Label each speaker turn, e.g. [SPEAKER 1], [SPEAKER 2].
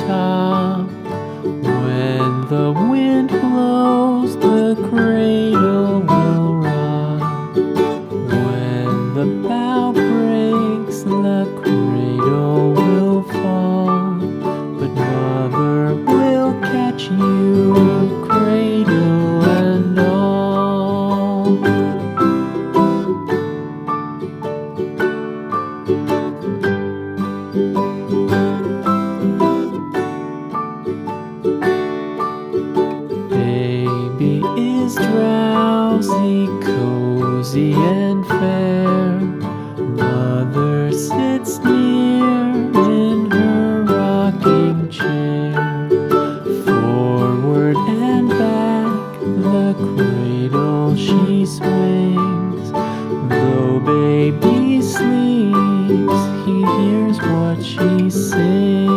[SPEAKER 1] top. When the wind blows, the cradle will rock. When the bough breaks, the cradle will fall. But Mother will catch you, cradle and all. Baby is drowsy, cozy and fair. Mother sits near in her rocking chair. Forward and back, the cradle she swings. Though baby sleeps, he hears what she sings.